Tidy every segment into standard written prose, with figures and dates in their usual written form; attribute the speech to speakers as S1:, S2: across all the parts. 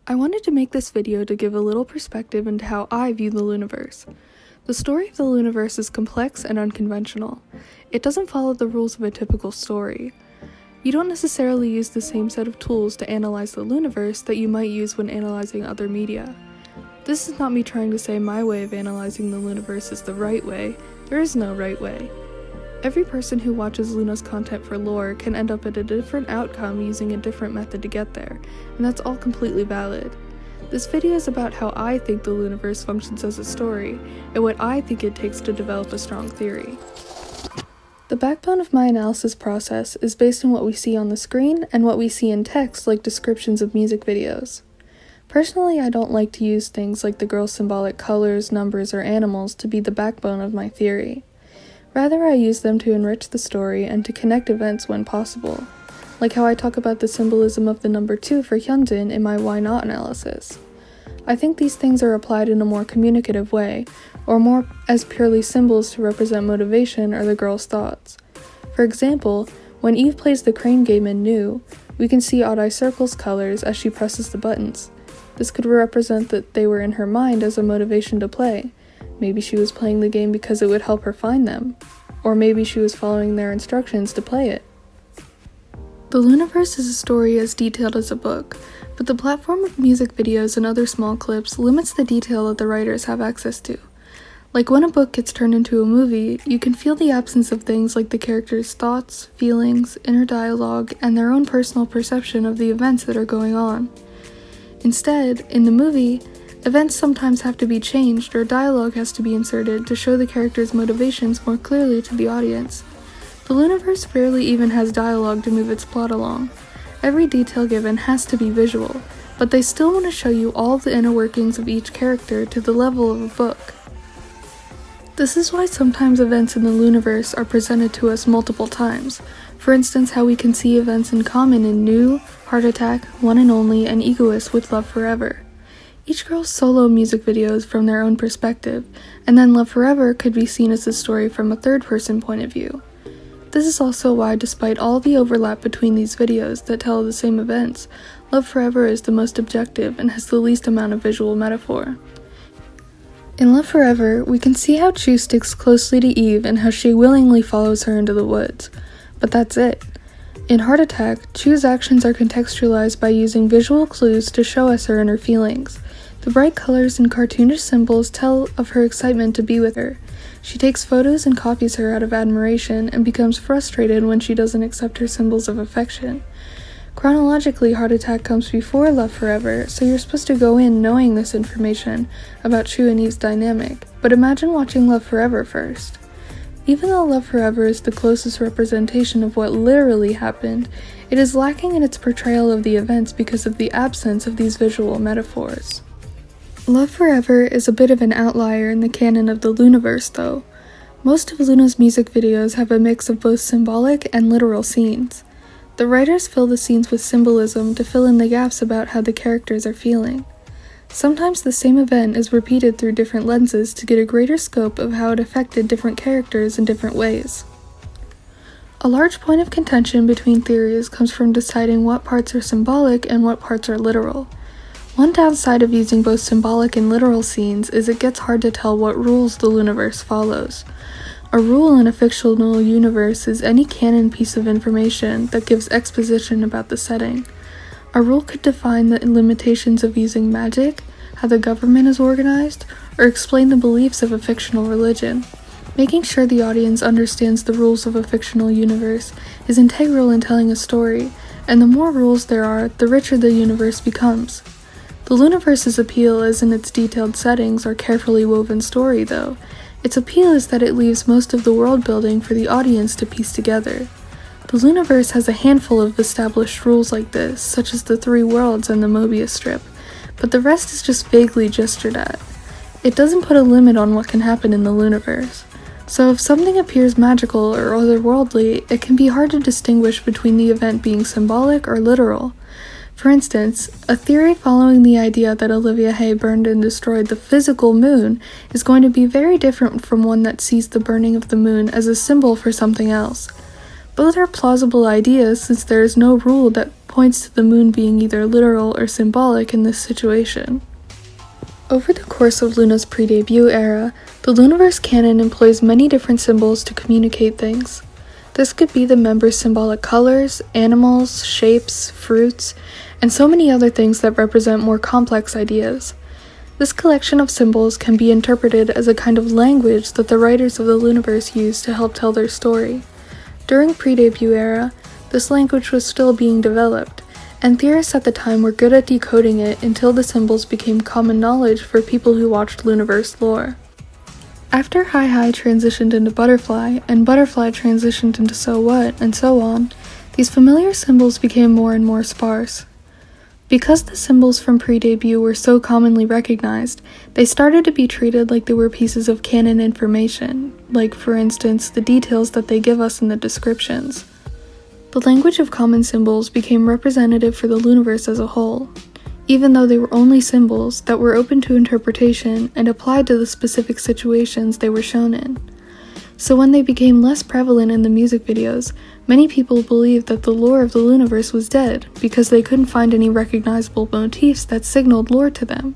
S1: I wanted to make this video to give a little perspective into how I view the LOONAverse. The story of the LOONAverse is complex and unconventional. It doesn't follow the rules of a typical story. You don't necessarily use the same set of tools to analyze the LOONAverse that you might use when analyzing other media. This is not me trying to say my way of analyzing the LOONAverse is the right way. There is no right way. Every person who watches Luna's content for lore can end up at a different outcome using a different method to get there, and that's all completely valid. This video is about how I think the LOONAverse functions as a story, and what I think it takes to develop a strong theory. The backbone of my analysis process is based on what we see on the screen and what we see in text like descriptions of music videos. Personally, I don't like to use things like the girl's symbolic colors, numbers, or animals to be the backbone of my theory. Rather, I use them to enrich the story and to connect events when possible, like how I talk about the symbolism of the number 2 for Hyunjin in my why not analysis. I think these things are applied in a more communicative way, or more as purely symbols to represent motivation or the girl's thoughts. For example, when Eve plays the crane game in New, we can see Odd Eye Circle's colors as she presses the buttons. This could represent that they were in her mind as a motivation to play. Maybe she was playing the game because it would help her find them, or maybe she was following their instructions to play it. The LOONAverse is a story as detailed as a book, but the platform of music videos and other small clips limits the detail that the writers have access to. Like when a book gets turned into a movie, you can feel the absence of things like the characters' thoughts, feelings, inner dialogue, and their own personal perception of the events that are going on. Instead, in the movie, events sometimes have to be changed or dialogue has to be inserted to show the characters' motivations more clearly to the audience. The LOONAverse rarely even has dialogue to move its plot along. Every detail given has to be visual, but they still want to show you all the inner workings of each character to the level of a book. This is why sometimes events in the LOONAverse are presented to us multiple times. For instance, how we can see events in common in New, Heart Attack, One and Only, and Egoist with Love Forever. Each girl's solo music videos from their own perspective, and then Love Forever could be seen as a story from a third-person point of view. This is also why, despite all the overlap between these videos that tell the same events, Love Forever is the most objective and has the least amount of visual metaphor. In Love Forever, we can see how Chu sticks closely to Eve and how she willingly follows her into the woods. But that's it. In Heart Attack, Chu's actions are contextualized by using visual clues to show us her inner feelings. The bright colors and cartoonish symbols tell of her excitement to be with her. She takes photos and copies her out of admiration and becomes frustrated when she doesn't accept her symbols of affection. Chronologically, Heart Attack comes before Love Forever, so you're supposed to go in knowing this information about Chu and Eve's dynamic, but imagine watching Love Forever first. Even though Love Forever is the closest representation of what literally happened, it is lacking in its portrayal of the events because of the absence of these visual metaphors. Love Forever is a bit of an outlier in the canon of the LOONAverse though. Most of Luna's music videos have a mix of both symbolic and literal scenes. The writers fill the scenes with symbolism to fill in the gaps about how the characters are feeling. Sometimes the same event is repeated through different lenses to get a greater scope of how it affected different characters in different ways. A large point of contention between theories comes from deciding what parts are symbolic and what parts are literal. One downside of using both symbolic and literal scenes is it gets hard to tell what rules the LOONAverse follows. A rule in a fictional universe is any canon piece of information that gives exposition about the setting. A rule could define the limitations of using magic, how the government is organized, or explain the beliefs of a fictional religion. Making sure the audience understands the rules of a fictional universe is integral in telling a story, and the more rules there are, the richer the universe becomes. The LOONAverse's appeal isn't its detailed settings or carefully woven story, though. Its appeal is that it leaves most of the world building for the audience to piece together. The LOONAverse has a handful of established rules like this, such as the 3 worlds and the Mobius strip, but the rest is just vaguely gestured at. It doesn't put a limit on what can happen in the LOONAverse. So if something appears magical or otherworldly, it can be hard to distinguish between the event being symbolic or literal. For instance, a theory following the idea that Olivia Hay burned and destroyed the physical moon is going to be very different from one that sees the burning of the moon as a symbol for something else. Both are plausible ideas since there is no rule that points to the moon being either literal or symbolic in this situation. Over the course of Luna's pre-debut era, the LOONAverse canon employs many different symbols to communicate things. This could be the members' symbolic colors, animals, shapes, fruits, and so many other things that represent more complex ideas. This collection of symbols can be interpreted as a kind of language that the writers of the LOONAverse used to help tell their story. During pre-debut era, this language was still being developed, and theorists at the time were good at decoding it until the symbols became common knowledge for people who watched LOONAverse lore. After Hi transitioned into Butterfly, and Butterfly transitioned into So What, and so on, these familiar symbols became more and more sparse. Because the symbols from pre-debut were so commonly recognized, they started to be treated like they were pieces of canon information, like, for instance, the details that they give us in the descriptions. The language of common symbols became representative for the LOONAverse as a whole, even though they were only symbols that were open to interpretation and applied to the specific situations they were shown in. So when they became less prevalent in the music videos, many people believed that the lore of the LOONAverse was dead because they couldn't find any recognizable motifs that signaled lore to them.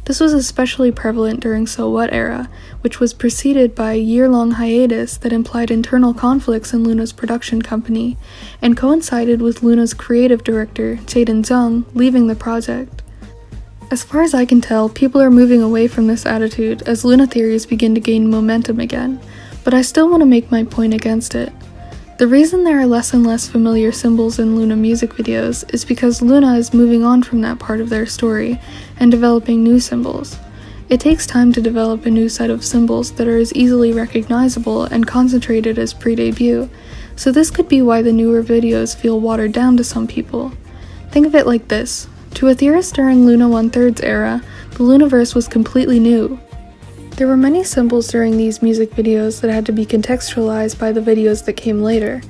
S1: This was especially prevalent during So What era, which was preceded by a year-long hiatus that implied internal conflicts in Luna's production company, and coincided with Luna's creative director, Jaden Zhang, leaving the project. As far as I can tell, people are moving away from this attitude as Luna theories begin to gain momentum again, but I still want to make my point against it. The reason there are less and less familiar symbols in Luna music videos is because Luna is moving on from that part of their story and developing new symbols. It takes time to develop a new set of symbols that are as easily recognizable and concentrated as pre-debut, so this could be why the newer videos feel watered down to some people. Think of it like this. To a theorist during Luna 1/3's era, the LOONAverse was completely new. There were many symbols during these music videos that had to be contextualized by the videos that came later.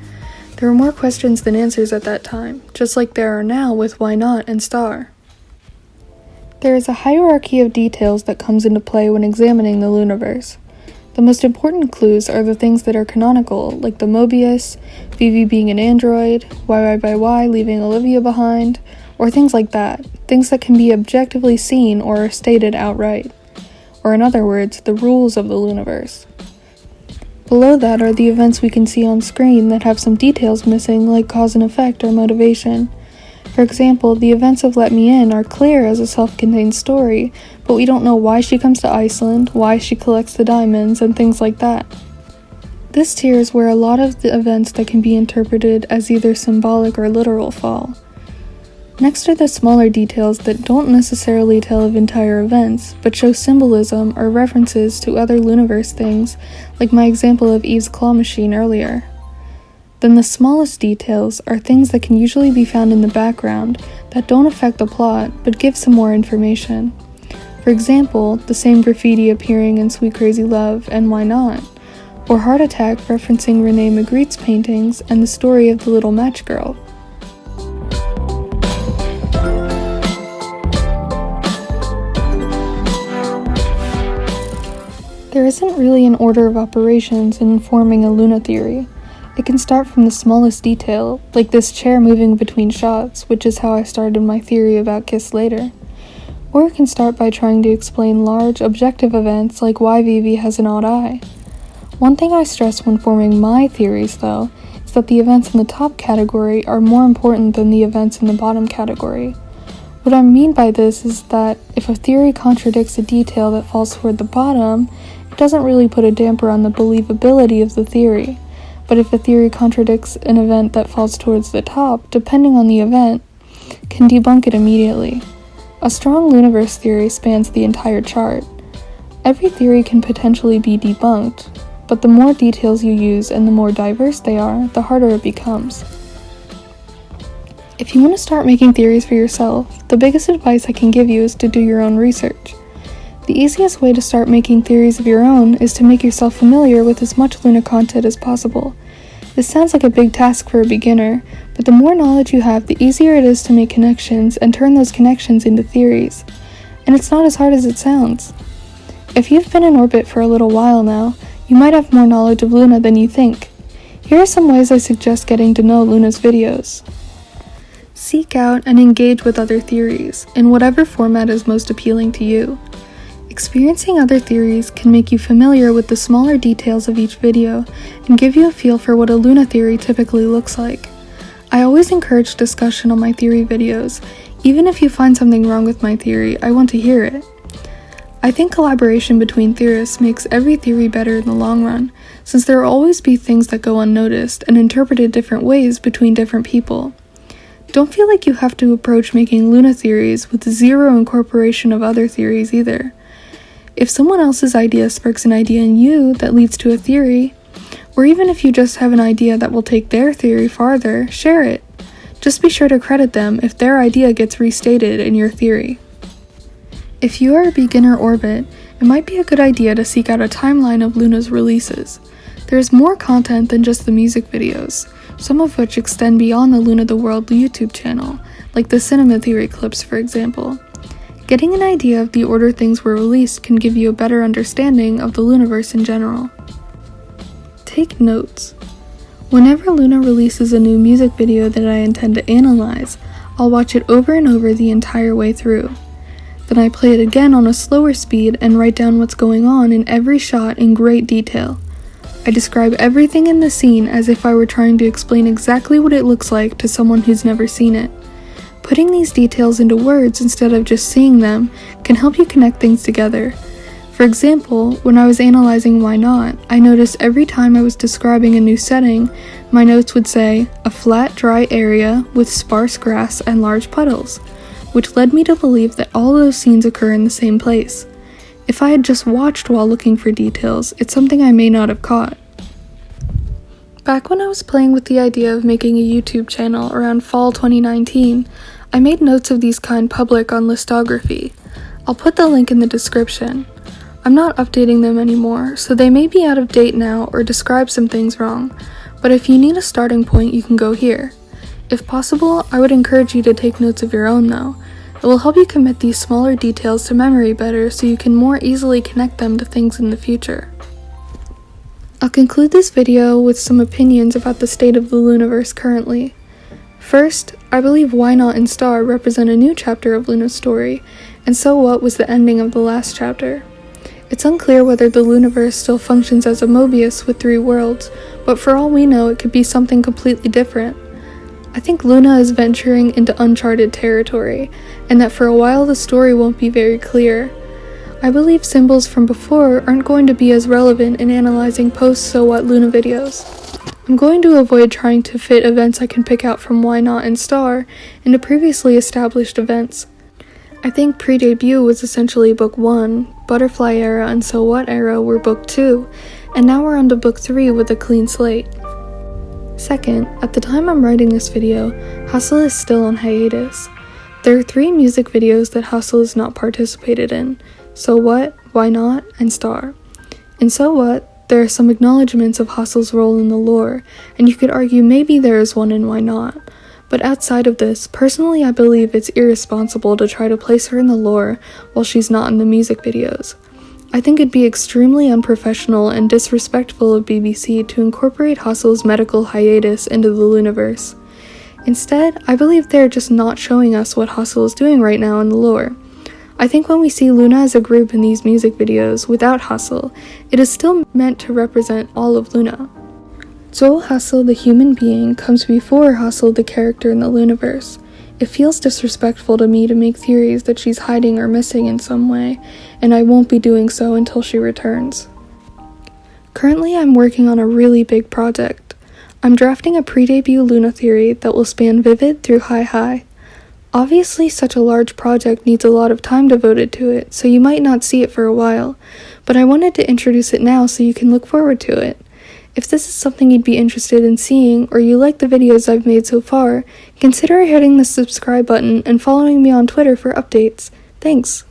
S1: There were more questions than answers at that time, just like there are now with Why Not and Star. There is a hierarchy of details that comes into play when examining the LOONAverse. The most important clues are the things that are canonical, like the Mobius, Vivi being an android, YY leaving Olivia behind, or things like that, things that can be objectively seen or are stated outright. Or in other words, the rules of the LOONAverse. Below that are the events we can see on screen that have some details missing, like cause and effect or motivation. For example, the events of Let Me In are clear as a self-contained story, but we don't know why she comes to Iceland, why she collects the diamonds, and things like that. This tier is where a lot of the events that can be interpreted as either symbolic or literal fall. Next are the smaller details that don't necessarily tell of entire events, but show symbolism or references to other LOONAverse things, like my example of Eve's claw machine earlier. Then the smallest details are things that can usually be found in the background that don't affect the plot, but give some more information. For example, the same graffiti appearing in Sweet Crazy Love and Why Not, or Heart Attack referencing Renee Magritte's paintings and the story of the Little Match Girl. There isn't really an order of operations in forming a Luna theory. It can start from the smallest detail, like this chair moving between shots, which is how I started my theory about Kiss Later. Or it can start by trying to explain large, objective events like why Vivi has an odd eye. One thing I stress when forming my theories, though, is that the events in the top category are more important than the events in the bottom category. What I mean by this is that if a theory contradicts a detail that falls toward the bottom, it doesn't really put a damper on the believability of the theory, but if a theory contradicts an event that falls towards the top, depending on the event, can debunk it immediately. A strong LOONAverse theory spans the entire chart. Every theory can potentially be debunked, but the more details you use and the more diverse they are, the harder it becomes. If you want to start making theories for yourself, the biggest advice I can give you is to do your own research. The easiest way to start making theories of your own is to make yourself familiar with as much Luna content as possible. This sounds like a big task for a beginner, but the more knowledge you have, the easier it is to make connections and turn those connections into theories. And it's not as hard as it sounds. If you've been in orbit for a little while now, you might have more knowledge of Luna than you think. Here are some ways I suggest getting to know Luna's videos. Seek out and engage with other theories, in whatever format is most appealing to you. Experiencing other theories can make you familiar with the smaller details of each video and give you a feel for what a Luna theory typically looks like. I always encourage discussion on my theory videos. Even if you find something wrong with my theory, I want to hear it. I think collaboration between theorists makes every theory better in the long run, since there will always be things that go unnoticed and interpreted different ways between different people. Don't feel like you have to approach making Luna theories with zero incorporation of other theories either. If someone else's idea sparks an idea in you that leads to a theory, or even if you just have an idea that will take their theory farther, share it. Just be sure to credit them if their idea gets restated in your theory. If you are a beginner orbit, it might be a good idea to seek out a timeline of Luna's releases. There is more content than just the music videos, some of which extend beyond the Luna the World YouTube channel, like the cinema theory clips for example. Getting an idea of the order things were released can give you a better understanding of the Loonaverse in general. Take notes. Whenever Luna releases a new music video that I intend to analyze, I'll watch it over and over the entire way through. Then I play it again on a slower speed and write down what's going on in every shot in great detail. I describe everything in the scene as if I were trying to explain exactly what it looks like to someone who's never seen it. Putting these details into words instead of just seeing them can help you connect things together. For example, when I was analyzing Why Not, I noticed every time I was describing a new setting, my notes would say, a flat, dry area with sparse grass and large puddles, which led me to believe that all those scenes occur in the same place. If I had just watched while looking for details, it's something I may not have caught. Back when I was playing with the idea of making a YouTube channel around fall 2019, I made notes of these kind public on listography. I'll put the link in the description. I'm not updating them anymore, so they may be out of date now or describe some things wrong, but if you need a starting point, you can go here. If possible, I would encourage you to take notes of your own though. It will help you commit these smaller details to memory better so you can more easily connect them to things in the future. I'll conclude this video with some opinions about the state of the Loonaverse currently. First, I believe Why Not and Star represent a new chapter of Luna's story, and So What was the ending of the last chapter. It's unclear whether the Loonaverse still functions as a Mobius with 3 worlds, but for all we know it could be something completely different. I think Luna is venturing into uncharted territory, and that for a while the story won't be very clear. I believe symbols from before aren't going to be as relevant in analyzing post-So What Luna videos. I'm going to avoid trying to fit events I can pick out from Why Not and Star into previously established events. I think pre-debut was essentially book 1, Butterfly Era and So What Era were book 2, and now we're on to book 3 with a clean slate. Second, at the time I'm writing this video, Hustle is still on hiatus. There are 3 music videos that Hustle has not participated in: So What, Why Not, and Star. In So What, there are some acknowledgements of Hustle's role in the lore, and you could argue maybe there is one in Why Not. But outside of this, personally I believe it's irresponsible to try to place her in the lore while she's not in the music videos. I think it'd be extremely unprofessional and disrespectful of BBC to incorporate Hustle's medical hiatus into the Loonaverse. Instead, I believe they're just not showing us what Hustle is doing right now in the lore. I think when we see Luna as a group in these music videos without Hustle, it is still meant to represent all of Luna. Zhou Hustle the human being comes before Hustle the character in the Loonaverse. It feels disrespectful to me to make theories that she's hiding or missing in some way, and I won't be doing so until she returns. Currently I'm working on a really big project. I'm drafting a pre-debut Luna theory that will span Vivid through Hi-Hi. Obviously such a large project needs a lot of time devoted to it, so you might not see it for a while, but I wanted to introduce it now so you can look forward to it. If this is something you'd be interested in seeing, or you like the videos I've made so far, consider hitting the subscribe button and following me on Twitter for updates. Thanks!